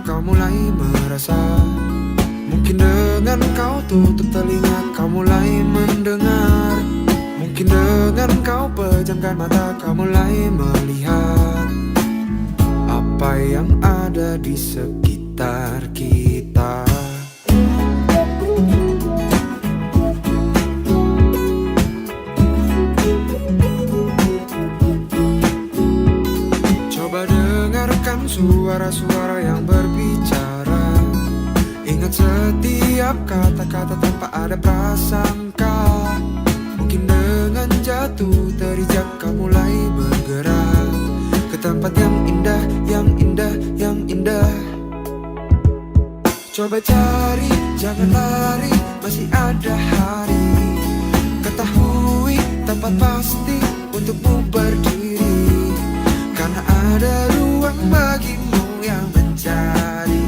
kau mulai merasa. Mungkin dengan kau tutup telinga kau mulai mendengar. Mungkin dengan kau pejamkan mata kau mulai melihat apa yang ada di sekitar kita. Coba dengarkan suara-suara yang berbicara. Ingat setiap kata-kata tanpa ada prasangka. Mungkin dengan jatuh terijak kau mulai bergerak ke tempat yang indah, yang indah, yang indah. Coba cari, jangan lari, masih ada hari. Ketahui tempat pasti untukmu berdiri, karena ada ruang bagimu yang mencari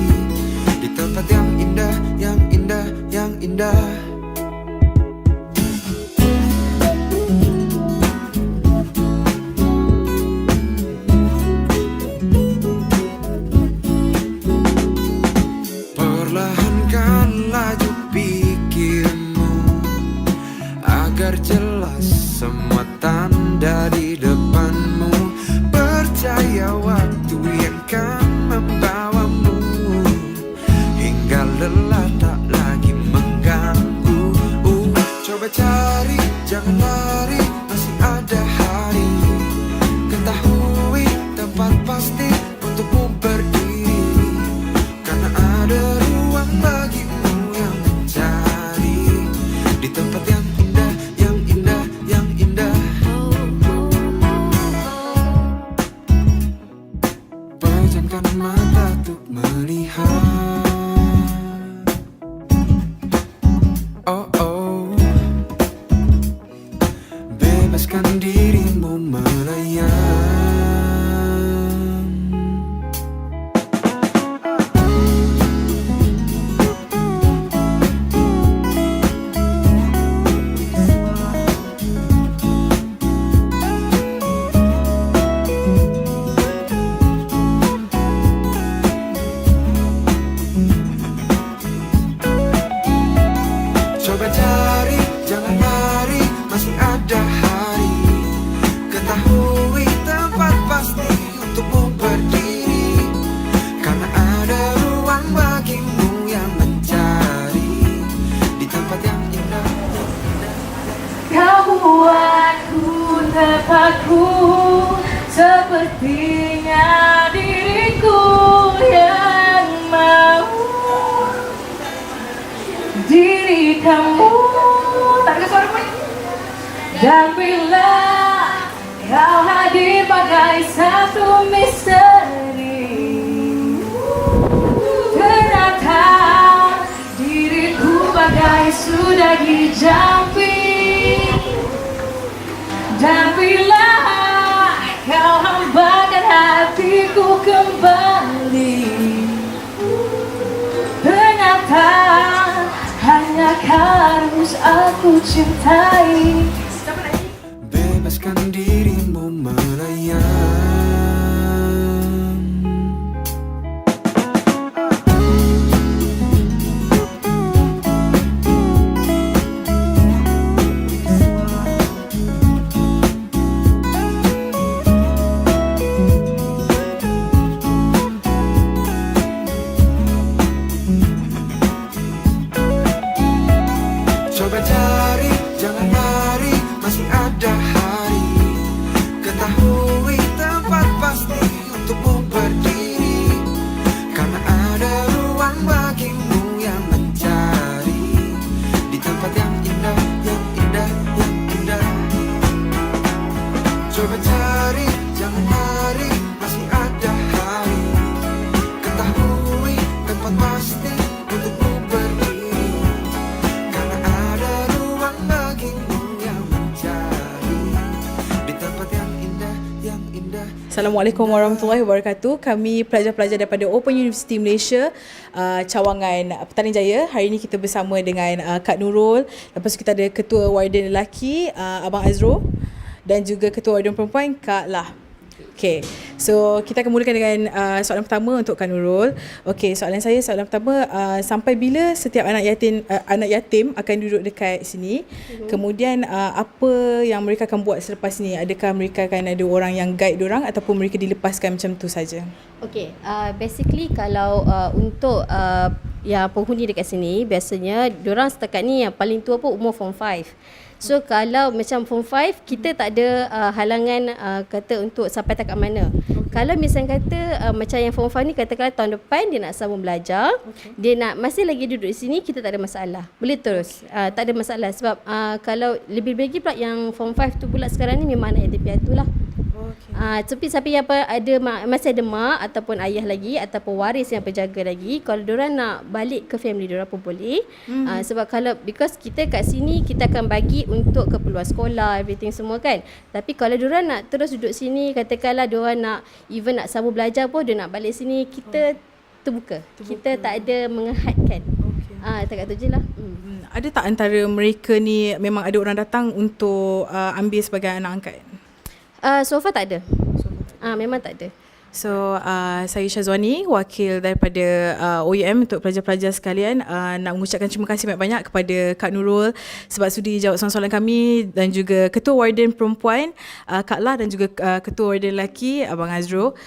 di tempat yang indah, yang indah, yang indah. Perlahankan laju pikirmu agar jelas semua tanda di depanmu. Percaya waktu yang kan membawamu hingga lelah tak lagi mengganggu. Coba cari, jangan lari, masih ada hari. Ketahui tempat pasti untukmu berdiri, karena ada ruang bagimu yang mencari di tempat yang indah, yang indah, yang indah. Pejamkan mata untuk melihat. Oh oh, bebaskan dirimu melayang. Coba cari, jangan lari, masih ada hari. Ketahui tempat pasti untukmu berdiri, karena ada ruang bagimu yang mencari di tempat yang indah, yang indah. Kau buatku terpaku, sepertinya diriku yang mau diri kamu. Tak ada suara pun. Dan bila kau hadir bagai satu misteri, ternyata diriku bagai sudah dijamping. Dan bila kau hambakan hatiku kembali, ternyata hanya harus aku cintai. Bebaskan dirimu melayang. Coba cari, jangan lari, masih ada hari. Ketahui tempat pasti untukmu berdiri, karena ada ruang bagimu yang mencari di tempat yang indah, yang indah, yang indah. Coba cari, jangan lari, masih ada hari. Ketahui tempat pasti untukmu berdiri, karena ada ruang bagimu yang mencari di tempat yang indah, yang indah. Assalamualaikum warahmatullahi wabarakatuh. Kami pelajar-pelajar daripada Open University Malaysia, cawangan Petaling Jaya. Hari ini kita bersama dengan Kak Nurul. Lepas tu kita ada Ketua Warden Lelaki, Abang Azro, dan juga Ketua Warden Perempuan, Kak Lah. Okay, so kita akan mulakan dengan soalan pertama untuk Kak Nurul. Okay, soalan pertama, sampai bila setiap anak yatim akan duduk dekat sini? Kemudian apa yang mereka akan buat selepas ni? Adakah mereka akan ada orang yang guide diorang ataupun mereka dilepaskan macam tu saja? Okay, basically kalau untuk yang penghuni dekat sini, biasanya diorang setakat ni yang paling tua pun umur form 5. So kalau macam form 5, kita tak ada halangan kata untuk sampai takat mana. Kalau misalnya kata macam yang form 5 ni, katakanlah tahun depan dia nak sambung belajar, dia nak masih lagi duduk di sini, kita tak ada masalah. Boleh terus. Tak ada masalah sebab kalau lebih lagi pula yang form 5 tu pula sekarang ni memang anak yatim piatu lah. Tapi apa masih ada mak ataupun ayah lagi ataupun waris yang berjaga lagi, kalau diorang nak balik ke family diorang pun boleh. Sebab kalau because kita kat sini kita akan bagi untuk keperluan sekolah everything semua kan. Tapi kalau diorang nak terus duduk sini, katakanlah diorang nak even nak sambung belajar pun dia nak balik sini, kita terbuka. Kita tak ada mengehadkan. Takat tu je lah. Ada tak antara mereka ni memang ada orang datang untuk ambil sebagai anak angkat? So far tak ada. Memang tak ada. So saya Syazwani, wakil daripada OUM untuk pelajar-pelajar sekalian, nak mengucapkan terima kasih banyak-banyak kepada Kak Nurul sebab sudi jawab soalan-soalan kami, dan juga Ketua Warden Perempuan Kak Lah, dan juga Ketua Warden Lelaki Abang Azro.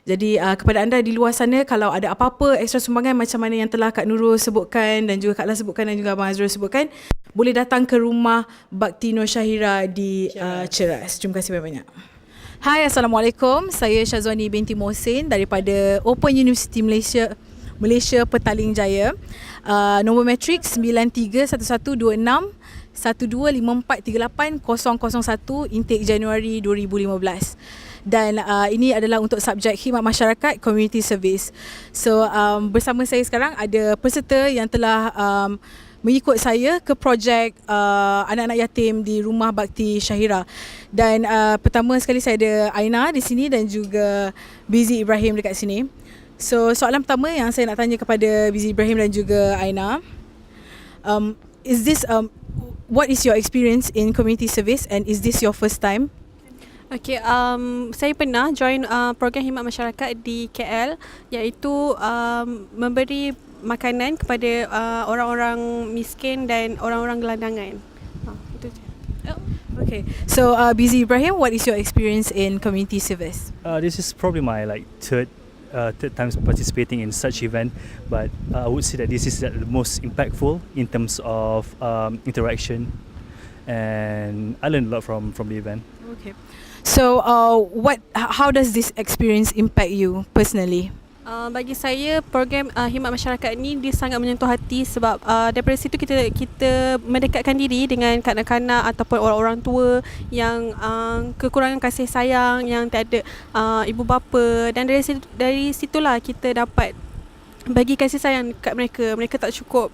Jadi kepada anda di luar sana, kalau ada apa-apa ekstra sumbangan macam mana yang telah Kak Nurul sebutkan dan juga Kak Lah sebutkan dan juga Abang Azrul sebutkan, boleh datang ke rumah Bakti Nur Syahira di Ceras. Terima kasih banyak-banyak. Hai, Assalamualaikum. Saya Syazwani binti Mohsin daripada Open University Malaysia Petaling Jaya. Nombor matrik 931126125438 001, intake Januari 2015. Dan ini adalah untuk subjek khidmat masyarakat, community service. So bersama saya sekarang ada peserta yang telah mengikut saya ke projek anak-anak yatim di Rumah Bakti Syahira. Dan pertama sekali saya ada Aina di sini dan juga Bizi Ibrahim dekat sini. So soalan pertama yang saya nak tanya kepada Bizi Ibrahim dan juga Aina, what is your experience in community service and is this your first time? Okay, saya pernah join program khidmat masyarakat di KL, iaitu memberi makanan kepada orang-orang miskin dan orang-orang gelandangan. Itu je. Okay, so Bizi Ibrahim, what is your experience in community service? This is probably my third time participating in such event, but I would say that this is the most impactful in terms of interaction, and I learned a lot from the event. Okay. So how does this experience impact you personally? Bagi saya, program khidmat masyarakat ni dia sangat menyentuh hati sebab daripada situ kita mendekatkan diri dengan kanak-kanak ataupun orang-orang tua yang kekurangan kasih sayang, yang tiada ibu bapa, dan dari situlah kita dapat bagi kasih sayang kat mereka. Mereka tak cukup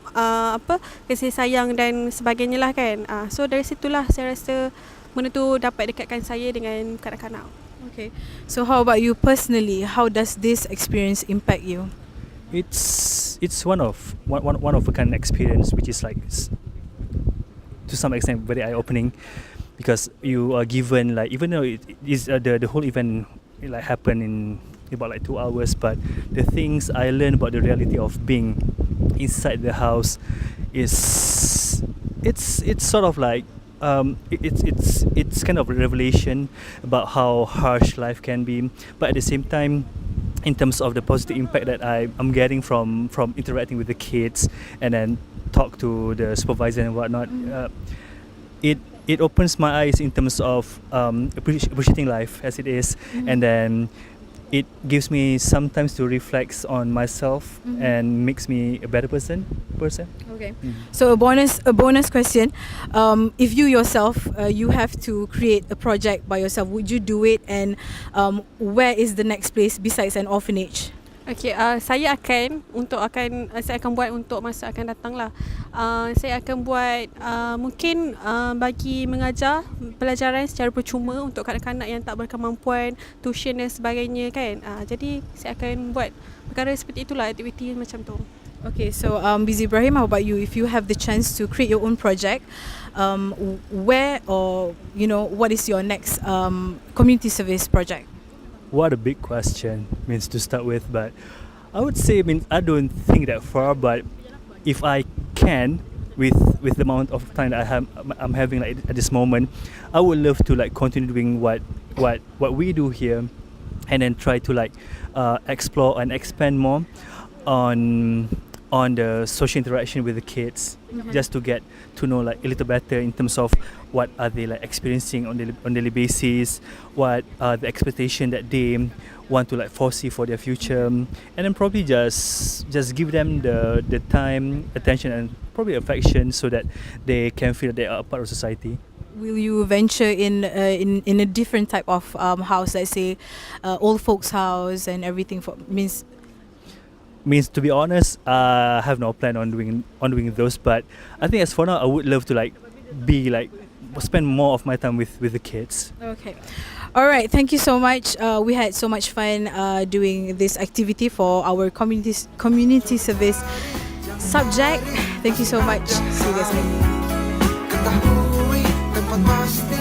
kasih sayang dan sebagainya lah kan. So dari situlah saya rasa benda tu dapat dekatkan saya dengan kanak-kanak. Okay. So how about you personally? How does this experience impact you? It's one of a kind of experience which is to some extent very eye-opening, because you are given even though it is the whole event happened in about 2 hours, but the things I learned about the reality of being inside the house it's sort of it's kind of a revelation about how harsh life can be, but at the same time, in terms of the positive impact that I'm getting from interacting with the kids and then talk to the supervisor and whatnot, it opens my eyes in terms of appreciating life as it is, and then it gives me sometimes to reflect on myself and makes me a better person. Okay. So a bonus question. If you yourself you have to create a project by yourself, would you do it, and where is the next place besides an orphanage? Okay, saya akan buat untuk masa akan datang lah. Saya akan buat mungkin bagi mengajar pelajaran secara percuma untuk kanak-kanak yang tak berkemampuan, tuition dan sebagainya kan. Jadi saya akan buat perkara seperti itulah, aktiviti macam tu. Okay, so Bizi Ibrahim, how about you? If you have the chance to create your own project, where or what is your next community service project? What a big question means to start with, but I would say I don't think that far, but if I can, with the amount of time that I'm having like at this moment, I would love to like continue doing what we do here, and then try to like explore and expand more on the social interaction with the kids, just to get to know like a little better in terms of what are they like experiencing on daily basis, what are the expectation that they want to like foresee for their future, and then probably just give them the time, attention, and probably affection, so that they can feel that they are a part of society. Will you venture in a different type of house, let's say old folks house and everything, Means to be honest, I have no plan on doing those, but I think as for now I would love to like spend more of my time with the kids. Okay. All right. Thank you so much. We had so much fun doing this activity for our community service subject. Thank you so much. See you guys later. Ketahui tempat pasti